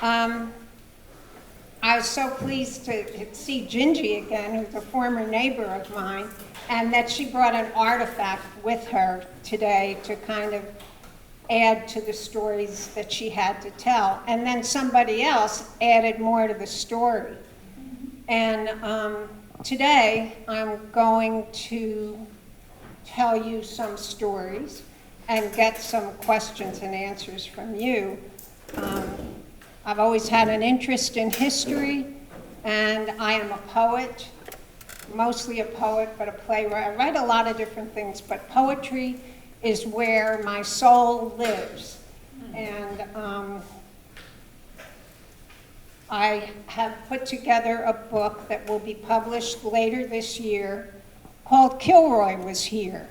Um, I was so pleased to see Gingy again, who's a former neighbor of mine, and that she brought an artifact with her today to kind of add to the stories that she had to tell. And then somebody else added more to the story. And today I'm going to tell you some stories and get some questions and answers from you. I've always had an interest in history, and I am a poet, mostly a poet, but a playwright. I write a lot of different things, but poetry is where my soul lives. And I have put together a book that will be published later this year called Kilroy Was Here.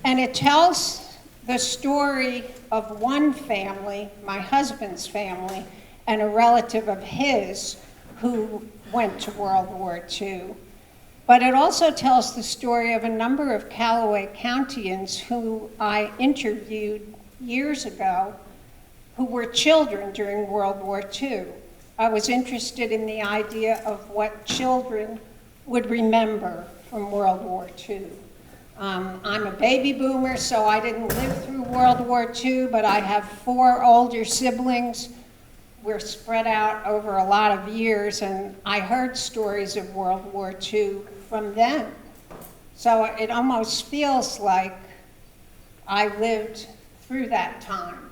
And it tells the story of one family, my husband's family, and a relative of his who went to World War II. But it also tells the story of a number of Callaway Countyans who I interviewed years ago who were children during World War II. I was interested in the idea of what children would remember from World War II. I'm a baby boomer, so I didn't live through World War II, but I have 4 older siblings. We're spread out over a lot of years, and I heard stories of World War II from them. So it almost feels like I lived through that time.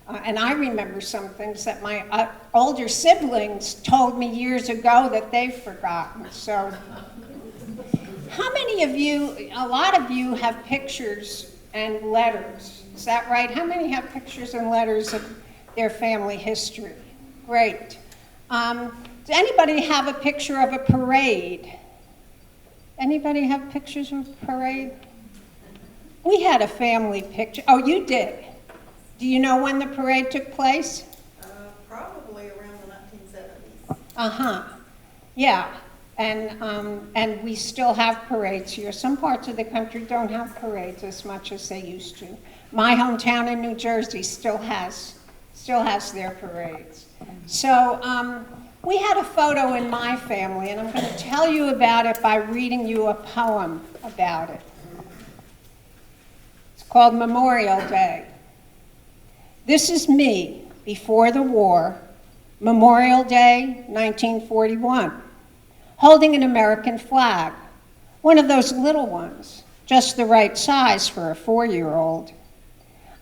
And I remember some things that my older siblings told me years ago that they've forgotten. So how many of you, a lot of you have pictures and letters, is that right? How many have pictures and letters of their family history? Great. Does anybody have a picture of a parade? Anybody have pictures of a parade? We had a family picture. Oh, you did? Do you know when the parade took place? Probably around the 1970s. Uh-huh. Yeah. And we still have parades here. Some parts of the country don't have parades as much as they used to. My hometown in New Jersey still has their parades. So we had a photo in my family, and I'm going to tell you about it by reading you a poem about it. It's called Memorial Day. This is me before the war, Memorial Day, 1941. Holding an American flag, one of those little ones, just the right size for a 4-year-old.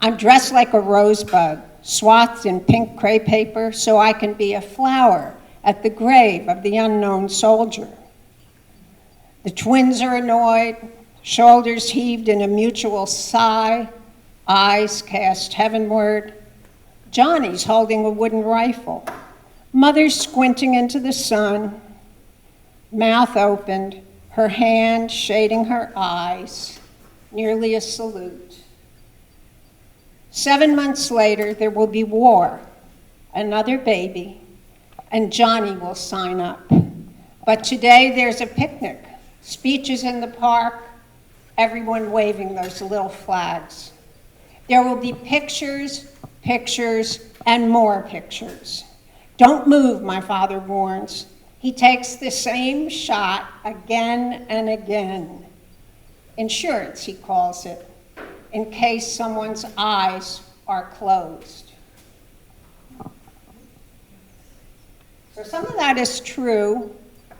I'm dressed like a rosebud, swathed in pink crepe paper so I can be a flower at the grave of the unknown soldier. The twins are annoyed, shoulders heaved in a mutual sigh, eyes cast heavenward. Johnny's holding a wooden rifle, mother's squinting into the sun, mouth opened, her hand shading her eyes, nearly a salute. 7 months later, there will be war, another baby, and Johnny will sign up. But today there's a picnic, speeches in the park, everyone waving those little flags. There will be pictures, pictures, and more pictures. Don't move, my father warns. He takes the same shot again and again. Insurance, he calls it, in case someone's eyes are closed. So some of that is true,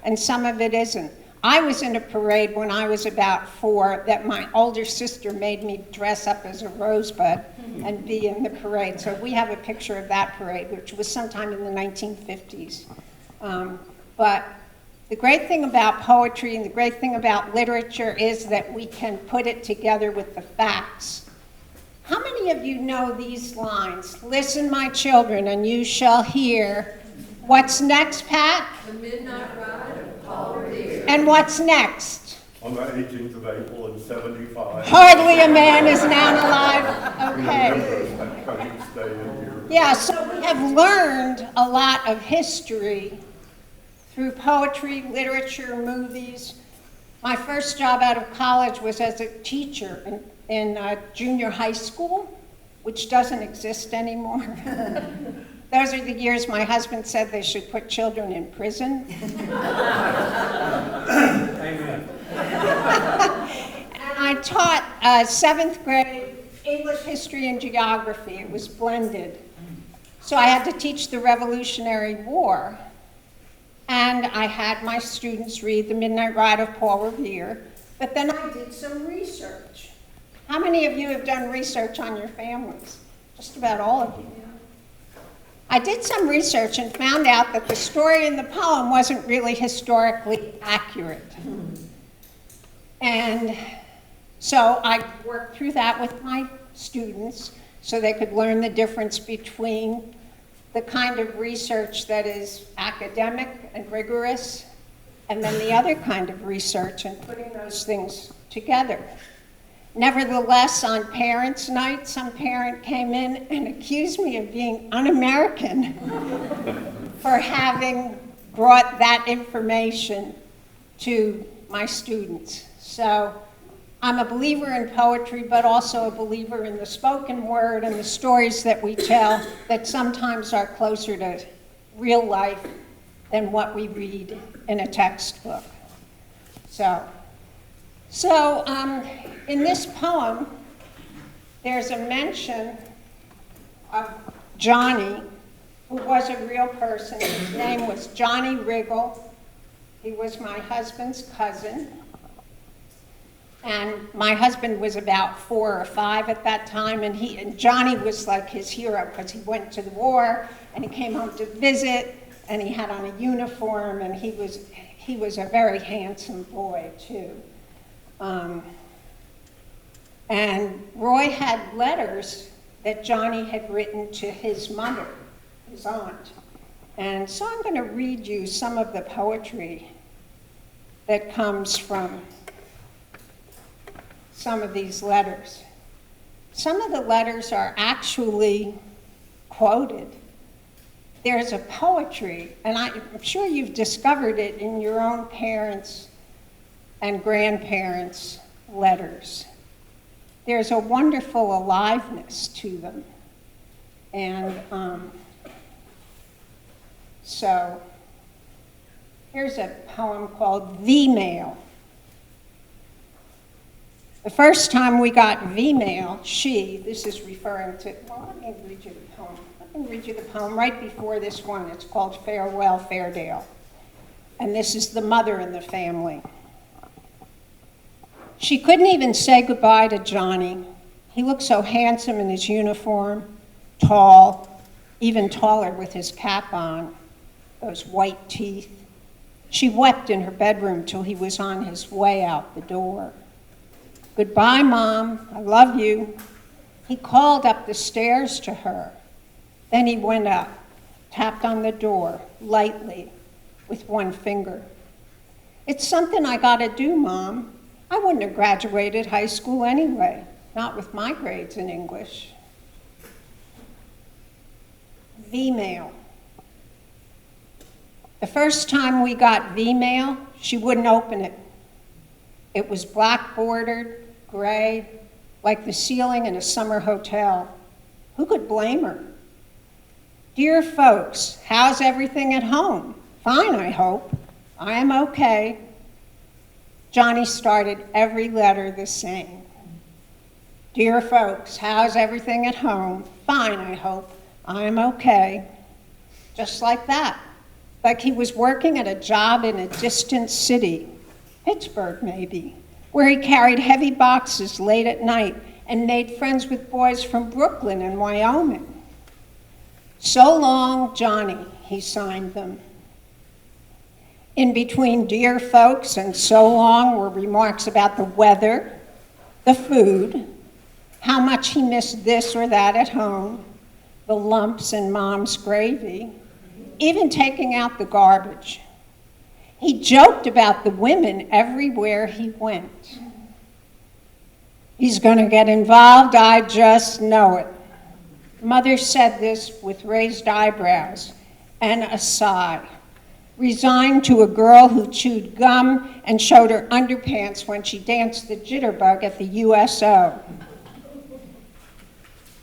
and some of it isn't. I was in a parade when I was about 4 that my older sister made me dress up as a rosebud and be in the parade. So we have a picture of that parade, which was sometime in the 1950s. But the great thing about poetry and the great thing about literature is that we can put it together with the facts. How many of you know these lines? Listen, my children, and you shall hear. What's next, Pat? The Midnight Ride of Paul Revere. And what's next? On the 18th of April in 75. Hardly a man is now alive. Okay. Yeah, so we have learned a lot of history through poetry, literature, movies. My first job out of college was as a teacher in junior high school, which doesn't exist anymore. Those are the years my husband said they should put children in prison. Amen. And I taught 7th grade English, history, and geography. It was blended. So I had to teach the Revolutionary War. And I had my students read The Midnight Ride of Paul Revere, but then I did some research. How many of you have done research on your families? Just about all of you. I did some research and found out that the story in the poem wasn't really historically accurate. And so I worked through that with my students so they could learn the difference between the kind of research that is academic and rigorous, and then the other kind of research, and putting those things together. Nevertheless, on Parents' Night, some parent came in and accused me of being un-American for having brought that information to my students. So I'm a believer in poetry, but also a believer in the spoken word and the stories that we tell that sometimes are closer to real life than what we read in a textbook. So in this poem, there's a mention of Johnny, who was a real person. His name was Johnny Riggle. He was my husband's cousin. And my husband was about 4 or 5 at that time, and Johnny was like his hero because he went to the war and he came home to visit, and he had on a uniform, and he was a very handsome boy too. And Roy had letters that Johnny had written to his mother, his aunt. And so I'm going to read you some of the poetry that comes from some of these letters. Some of the letters are actually quoted. There's a poetry, and I'm sure you've discovered it in your own parents' and grandparents' letters. There's a wonderful aliveness to them. And so here's a poem called V-Mail. The first time we got V-Mail, this is referring to, well, let me read you the poem. Let me read you the poem right before this one. It's called Farewell, Fairdale. And this is the mother in the family. She couldn't even say goodbye to Johnny. He looked so handsome in his uniform, tall, even taller with his cap on, those white teeth. She wept in her bedroom till he was on his way out the door. Goodbye, Mom, I love you. He called up the stairs to her. Then he went up, tapped on the door, lightly, with one finger. It's something I gotta do, Mom. I wouldn't have graduated high school anyway, not with my grades in English. V-Mail. The first time we got V-Mail, she wouldn't open it. It was black bordered, gray, like the ceiling in a summer hotel. Who could blame her? Dear folks, how's everything at home? Fine, I hope. I am okay. Johnny started every letter the same. Dear folks, how's everything at home? Fine, I hope. I am okay. Just like that. Like he was working at a job in a distant city, Pittsburgh maybe, where he carried heavy boxes late at night and made friends with boys from Brooklyn and Wyoming. So long, Johnny, he signed them. In between dear folks and so long were remarks about the weather, the food, how much he missed this or that at home, the lumps in Mom's gravy, even taking out the garbage. He joked about the women everywhere he went. He's going to get involved, I just know it. Mother said this with raised eyebrows and a sigh, resigned to a girl who chewed gum and showed her underpants when she danced the jitterbug at the USO.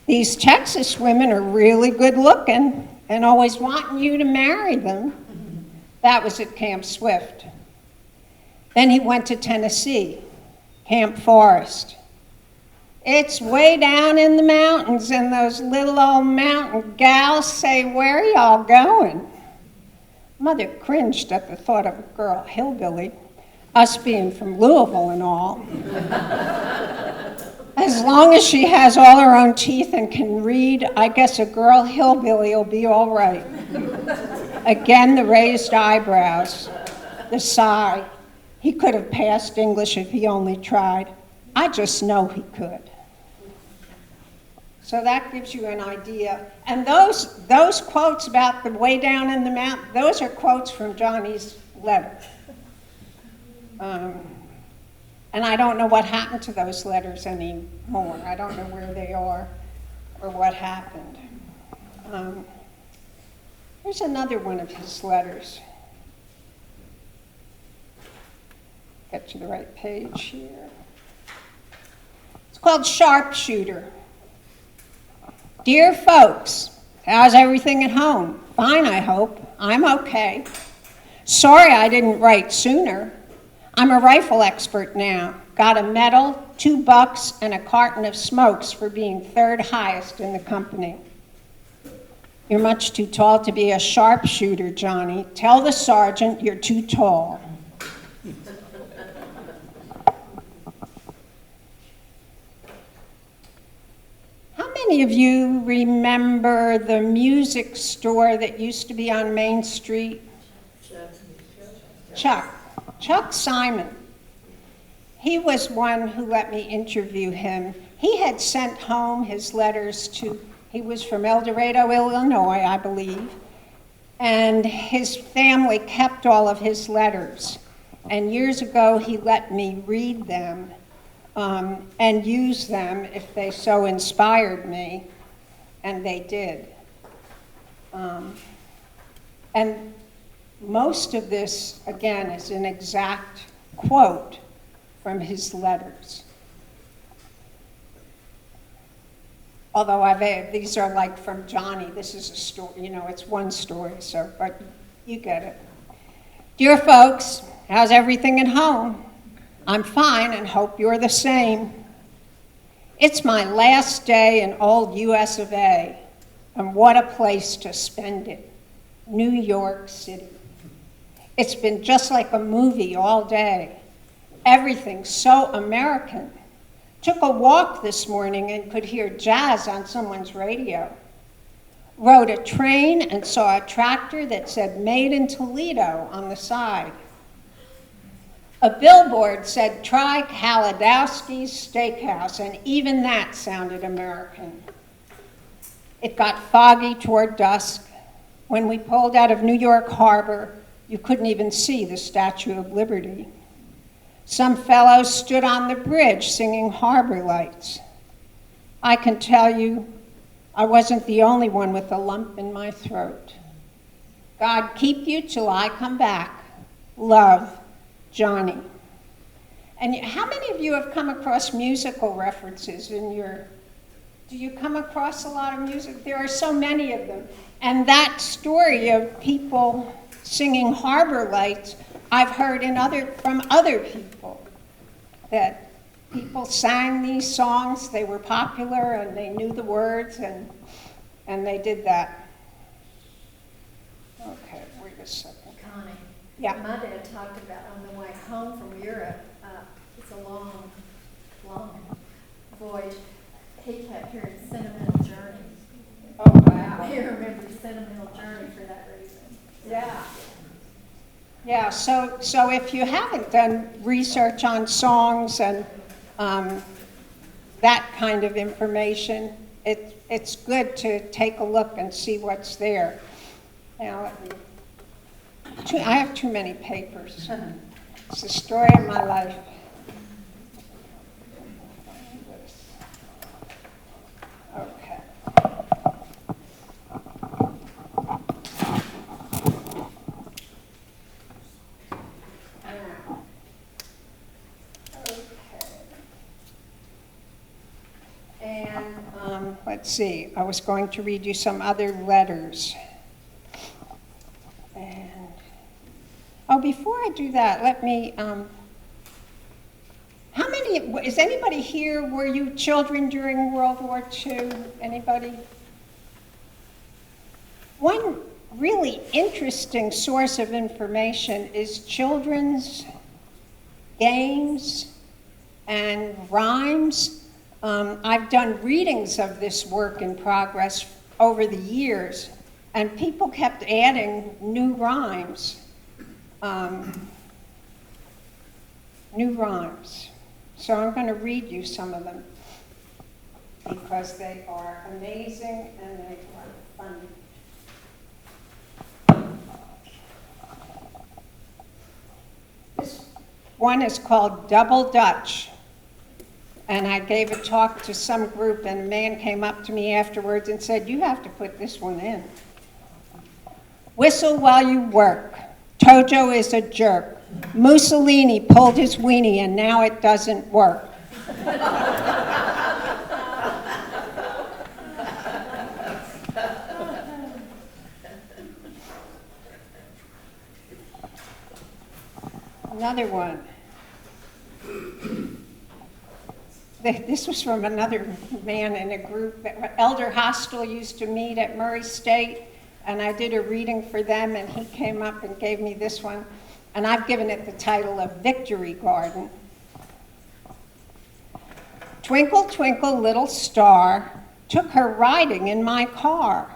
These Texas women are really good looking, and always wanting you to marry them. That was at Camp Swift. Then he went to Tennessee, Camp Forest. It's way down in the mountains, and those little old mountain gals say, "Where are y'all going?" Mother cringed at the thought of a girl hillbilly, us being from Louisville and all. As long as she has all her own teeth and can read, I guess a girl hillbilly will be all right. Again, the raised eyebrows, the sigh. He could have passed English if he only tried. I just know he could. So that gives you an idea. And those quotes about the way down in the mountain, those are quotes from Johnny's letter. And I don't know what happened to those letters anymore. I don't know where they are or what happened. Here's another one of his letters. Get to the right page here. It's called Sharpshooter. Dear folks, how's everything at home? Fine, I hope. I'm okay. Sorry I didn't write sooner. I'm a rifle expert now. Got a medal, $2, and a carton of smokes for being third highest in the company. You're much too tall to be a sharpshooter, Johnny. Tell the sergeant you're too tall. How many of you remember the music store that used to be on Main Street? Chuck Simon. He was one who let me interview him. He had sent home his letters he was from El Dorado, Illinois, I believe, and his family kept all of his letters. And years ago, he let me read them and use them if they so inspired me, and they did. And most of this, again, is an exact quote from his letters. Although these are like from Johnny. This is a story, it's one story, but you get it. Dear folks, how's everything at home? I'm fine and hope you're the same. It's my last day in old US of A, and what a place to spend it. New York City. It's been just like a movie all day. Everything's so American. Took a walk this morning and could hear jazz on someone's radio. Rode a train and saw a tractor that said "Made in Toledo" on the side. A billboard said "Try Kaladowski's Steakhouse," and even that sounded American. It got foggy toward dusk. When we pulled out of New York Harbor, you couldn't even see the Statue of Liberty. Some fellows stood on the bridge singing Harbor Lights. I can tell you, I wasn't the only one with a lump in my throat. God keep you till I come back. Love, Johnny. And how many of you have come across musical references do you come across a lot of music? There are so many of them. And that story of people singing Harbor Lights, I've heard from other people, that people sang these songs, they were popular and they knew the words and they did that. Okay, wait a second. Connie. Yeah. My dad talked about on the way home from Europe, it's a long, long voyage, he kept hearing Sentimental Journey. Oh, wow. He remembers Sentimental Journey for that reason. Yeah. Yeah, so if you haven't done research on songs and that kind of information, it's good to take a look and see what's there. Now, I have too many papers. It's the story of my life. Okay. And let's see, I was going to read you some other letters. Oh, before I do that, let me, how many, is anybody here, were you children during World War II? Anybody? One really interesting source of information is children's games and rhymes. I've done readings of this work in progress over the years, and people kept adding new rhymes. So I'm going to read you some of them because they are amazing and they are funny. This one is called Double Dutch. And I gave a talk to some group, and a man came up to me afterwards and said, "You have to put this one in." Whistle while you work. Tojo is a jerk. Mussolini pulled his weenie, and now it doesn't work. Another one. This was from another man in a group. Elder Hostel used to meet at Murray State, and I did a reading for them, and he came up and gave me this one, and I've given it the title of Victory Garden. Twinkle, twinkle, little star, took her riding in my car.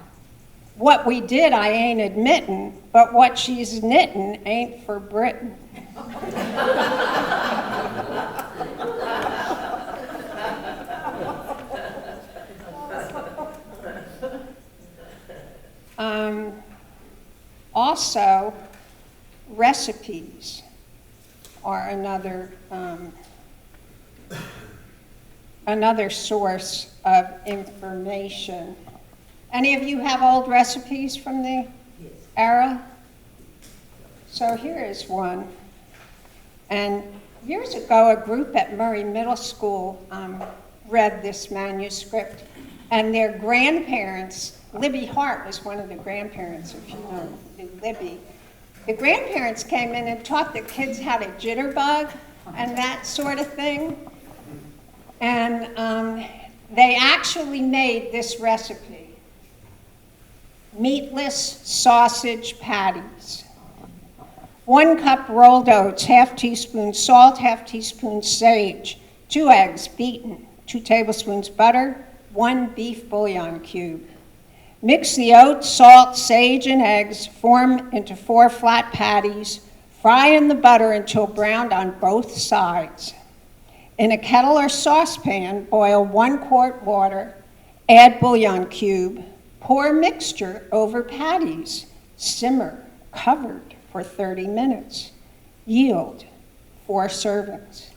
What we did I ain't admittin', but what she's knittin' ain't for Britain. Also, recipes are another source of information. Any of you have old recipes from the era? So here is one. And years ago, a group at Murray Middle School read this manuscript, and their grandparents, Libby Hart was one of the grandparents, if you know Libby. The grandparents came in and taught the kids how to jitterbug and that sort of thing. And they actually made this recipe: meatless sausage patties. 1 cup rolled oats, half teaspoon salt, half teaspoon sage, 2 eggs beaten, 2 tablespoons butter, 1 beef bouillon cube. Mix the oats, salt, sage, and eggs, form into 4 flat patties, fry in the butter until browned on both sides. In a kettle or saucepan, boil 1 quart water, add bouillon cube, pour mixture over patties, simmer, covered for 30 minutes. Yield 4 servings.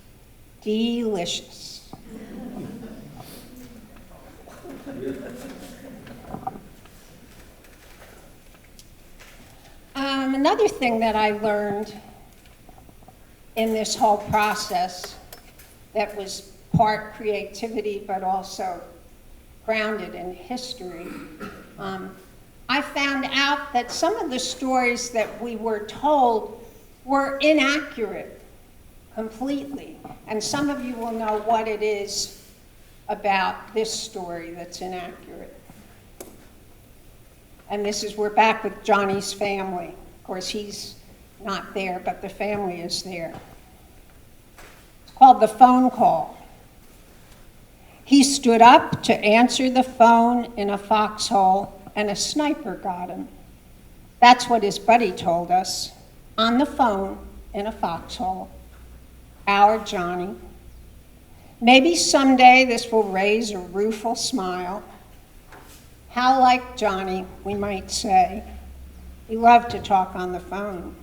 Delicious. Another thing that I learned in this whole process that was part creativity but also grounded in history, I found out that some of the stories that we were told were inaccurate completely. And some of you will know what it is about this story that's inaccurate. And this is, we're back with Johnny's family. Of course, he's not there, but the family is there. It's called The Phone Call. He stood up to answer the phone in a foxhole, and a sniper got him. That's what his buddy told us, on the phone in a foxhole. Our Johnny. Maybe someday this will raise a rueful smile. How like Johnny, we might say. He loved to talk on the phone.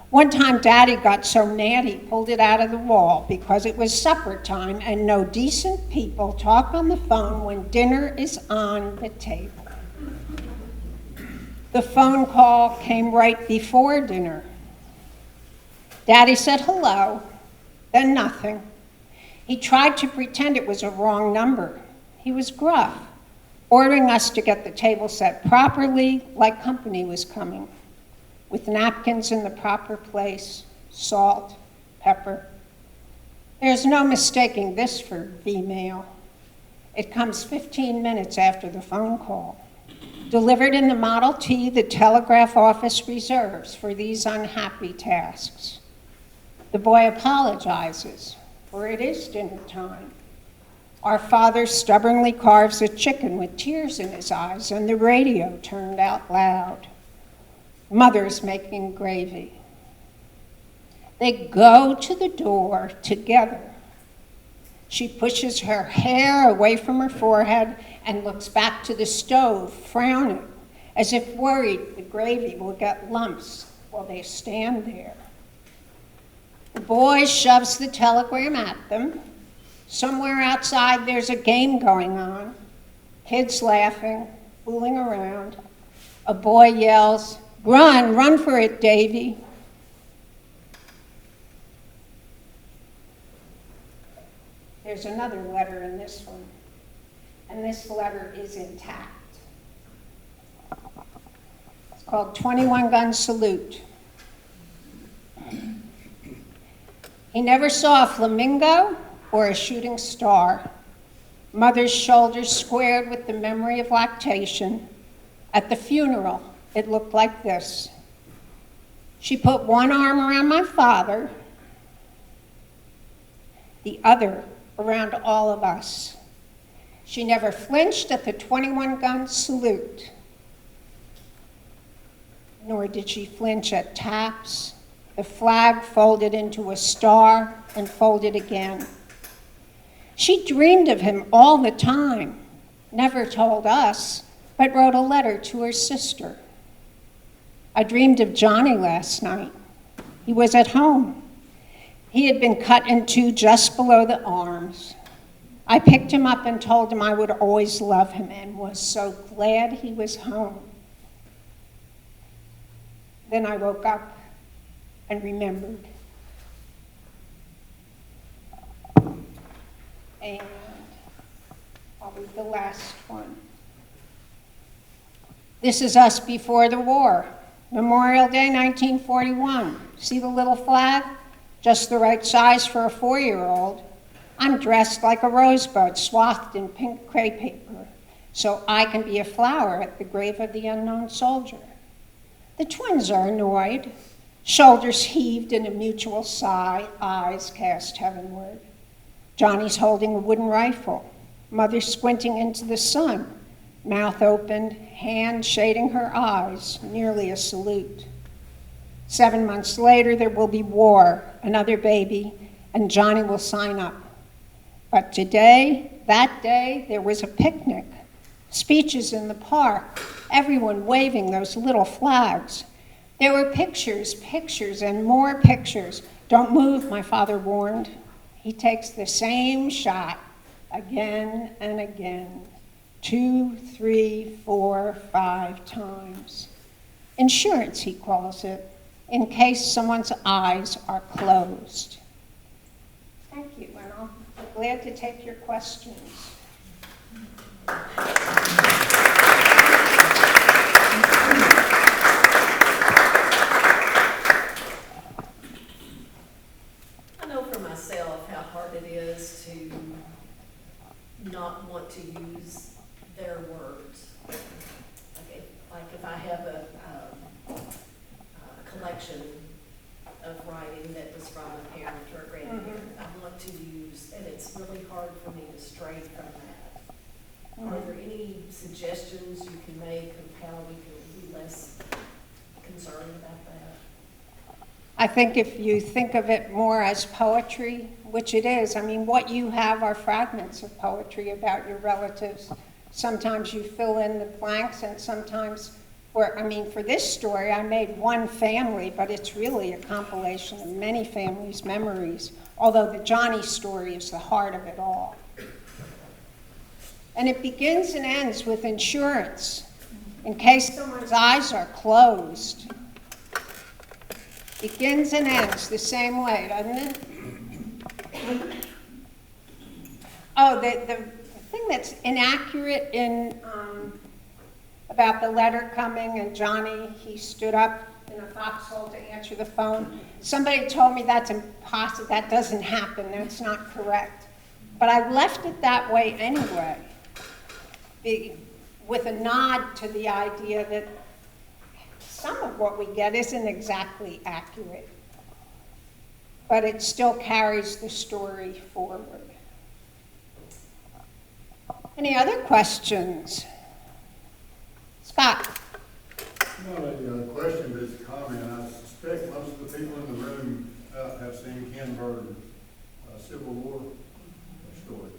One time Daddy got so mad he pulled it out of the wall because it was supper time and no decent people talk on the phone when dinner is on the table. The phone call came right before dinner. Daddy said hello, then nothing. He tried to pretend it was a wrong number. He was gruff, ordering us to get the table set properly, like company was coming. with napkins in the proper place, salt, pepper. There's no mistaking this for V-mail. It comes 15 minutes after the phone call. Delivered in the Model T the telegraph office reserves for these unhappy tasks. The boy apologizes, for it is dinner time. Our father stubbornly carves a chicken with tears in his eyes and the radio turned out loud. Mother's making gravy. They go to the door together. She pushes her hair away from her forehead and looks back to the stove, frowning, as if worried the gravy will get lumps while they stand there. The boy shoves the telegram at them. Somewhere outside there's a game going on. Kids laughing, fooling around. A boy yells, run for it, Davy." There's another letter in this one, and this letter is intact. It's called 21 Gun Salute. He never saw a flamingo or a shooting star. Mother's shoulders squared with the memory of lactation. At the funeral, it looked like this. She put one arm around my father, the other around all of us. She never flinched at the 21 gun salute, nor did she flinch at taps, the flag folded into a star and folded again. She dreamed of him all the time, never told us, but wrote a letter to her sister. I dreamed of Johnny last night. He was at home. He had been cut in two just below the arms. I picked him up and told him I would always love him and was so glad he was home. Then I woke up and remembered. And I'll read the last one. This is us before the war. Memorial Day, 1941. See the little flag? Just the right size for a 4-year-old. I'm dressed like a rosebud, swathed in pink crepe paper, so I can be a flower at the grave of the unknown soldier. The twins are annoyed. Shoulders heaved in a mutual sigh, eyes cast heavenward. Johnny's holding a wooden rifle. Mother squinting into the sun, mouth opened, hand shading her eyes, nearly a salute. 7 months later, there will be war, another baby, and Johnny will sign up. But today, that day, there was a picnic, speeches in the park, everyone waving those little flags. There were pictures, and more pictures. Don't move, my father warned. He takes the same shot again and again, 2, 3, 4, 5 times. Insurance, he calls it, in case someone's eyes are closed. Thank you, and I'll be glad to take your questions. I know for myself how hard it is to not want to use their words. Like if I have a collection of writing that was from a parent or a grandparent, I want to use, and it's really hard for me to stray from that. Are there any suggestions you can make of how we can be less concerned about that? I think if you think of it more as poetry, which it is, I mean, what you have are fragments of poetry about your relatives. Sometimes you fill in the blanks, and sometimes, for this story, I made one family, but it's really a compilation of many families' memories, although the Johnny story is the heart of it all. And it begins and ends with insurance, in case someone's eyes are closed. Begins and ends the same way, doesn't it? Oh, the thing that's inaccurate in about the letter coming, and Johnny, he stood up in a foxhole to answer the phone. Somebody told me that's impossible, that doesn't happen, that's not correct. But I left it that way anyway, with a nod to the idea that some of what we get isn't exactly accurate, but it still carries the story forward. Any other questions? Scott? Not a question, but it's a comment. I suspect most of the people in the room have seen Ken Burton's Civil War story.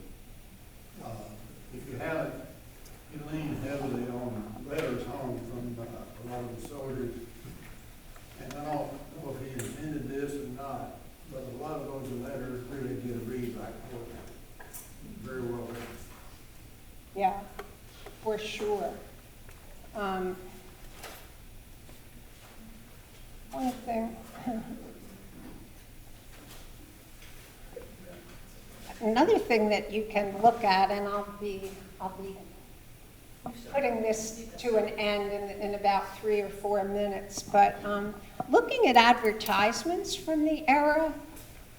If you haven't, he leaned heavily on letters home from a lot of the soldiers. And I don't know if he intended this or not, but a lot of those letters really did read like poetry. Very well written. Yeah, for sure. One thing. Another thing that you can look at, and I'll be putting this to an end in about 3 or 4 minutes, but looking at advertisements from the era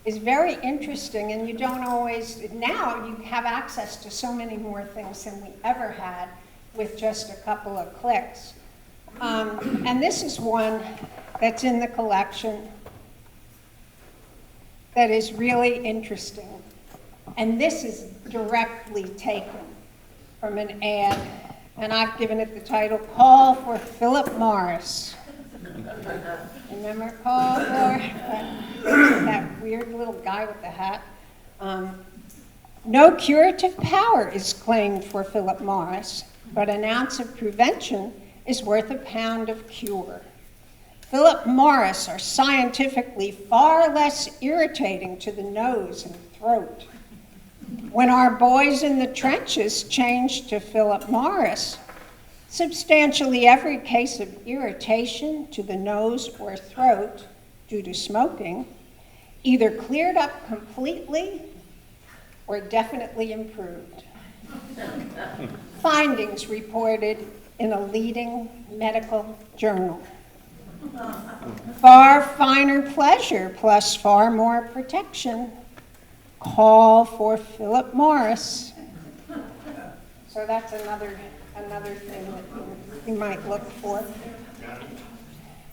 is very interesting, and you don't always, now you have access to so many more things than we ever had with just a couple of clicks. And this is one that's in the collection that is really interesting. And this is directly taken from an ad, and I've given it the title, Call for Philip Morris. Remember Call for that weird little guy with the hat? No curative power is claimed for Philip Morris, but an ounce of prevention is worth a pound of cure. Philip Morris are scientifically far less irritating to the nose and throat. When our boys in the trenches changed to Philip Morris, substantially every case of irritation to the nose or throat due to smoking either cleared up completely or definitely improved. Findings reported in a leading medical journal. Far finer pleasure plus far more protection. Call for Philip Morris. So that's another thing that you might look for.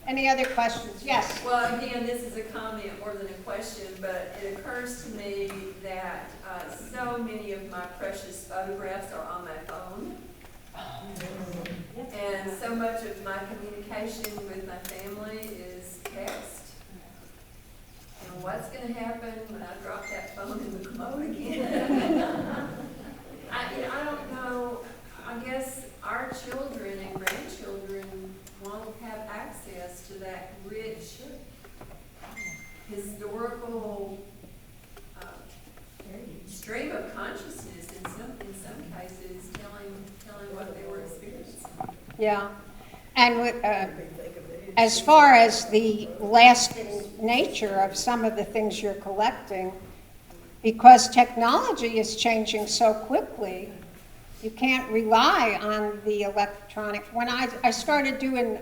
Any other questions? Yes? Well, again, this is a comment more than a question, but it occurs to me that so many of my precious photographs are on my phone. And so much of my communication with my family is text. And what's going to happen when I drop that phone in the commode again? I don't know. I guess our children and grandchildren won't have access to that rich historical stream of consciousness in some cases, telling what they were experiencing. Yeah. And as far as the lasting nature of some of the things you're collecting, because technology is changing so quickly, you can't rely on the electronic. When I started doing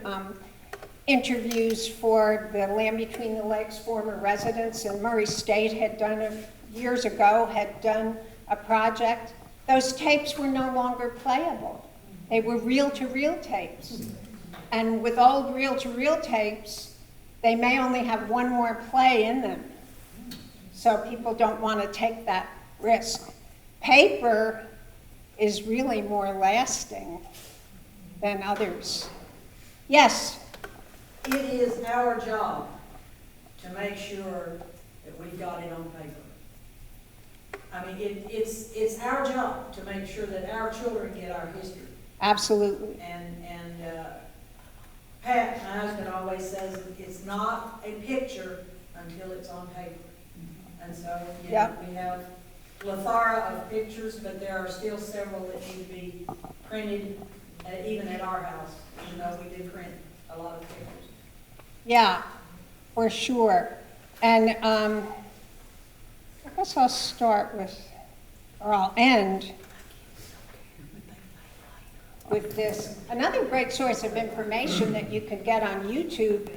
interviews for the Land Between the Legs former residents, and Murray State had done years ago, had done a project, those tapes were no longer playable. They were reel-to-reel tapes. And with old reel-to-reel tapes, they may only have one more play in them. So people don't want to take that risk. Paper is really more lasting than others. Yes? It is our job to make sure that we've got it on paper. I mean, it's our job to make sure that our children get our history. Absolutely. And Pat, my husband, always says it's not a picture until it's on paper. And so, Yep. we have plethora of pictures, but there are still several that need to be printed, even at our house. You know, we do print a lot of pictures. Yeah, for sure. And I guess I'll start with, or I'll end with this. Another great source of information that you can get on YouTube,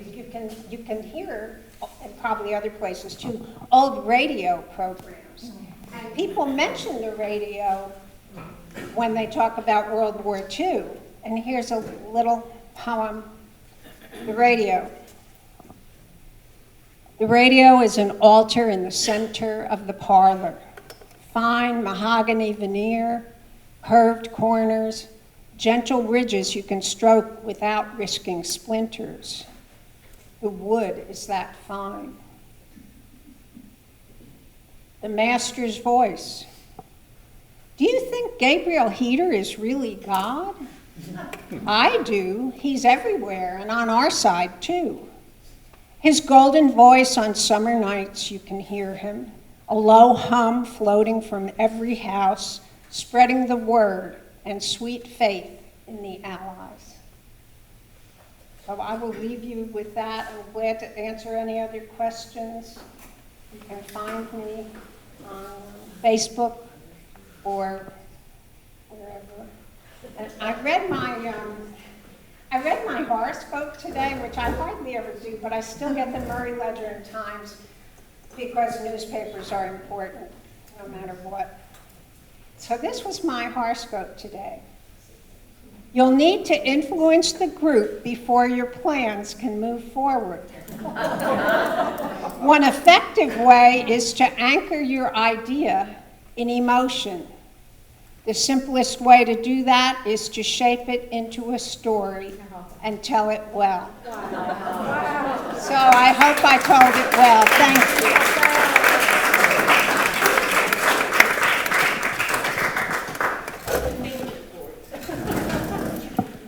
you can hear, and probably other places too, old radio programs. And people mention the radio when they talk about World War II. And here's a little poem, The Radio. The radio is an altar in the center of the parlor. Fine mahogany veneer, curved corners, gentle ridges you can stroke without risking splinters. The wood is that fine. The master's voice. Do you think Gabriel Heater is really God? I do. He's everywhere and on our side too. His golden voice on summer nights, you can hear him, a low hum floating from every house, spreading the word and sweet faith in the Allies. So I will leave you with that. I'm glad to answer any other questions. You can find me on Facebook or wherever. And I read my horoscope today, which I hardly ever do, but I still get the Murray Ledger and Times because newspapers are important, no matter what. So this was my horoscope today. You'll need to influence the group before your plans can move forward. One effective way is to anchor your idea in emotion. The simplest way to do that is to shape it into a story and tell it well. So I hope I told it well. Thank you.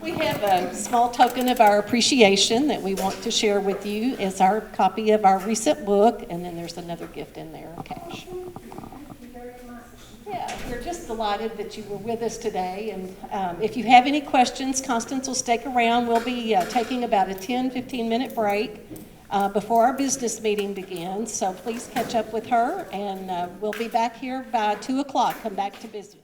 We have a small token of our appreciation that we want to share with you as our copy of our recent book, and then there's another gift in there of cash. Yeah, we're just delighted that you were with us today, and if you have any questions, Constance will stick around. We'll be taking about a 10-15-minute break before our business meeting begins, so please catch up with her, and we'll be back here by 2 o'clock. Come back to business.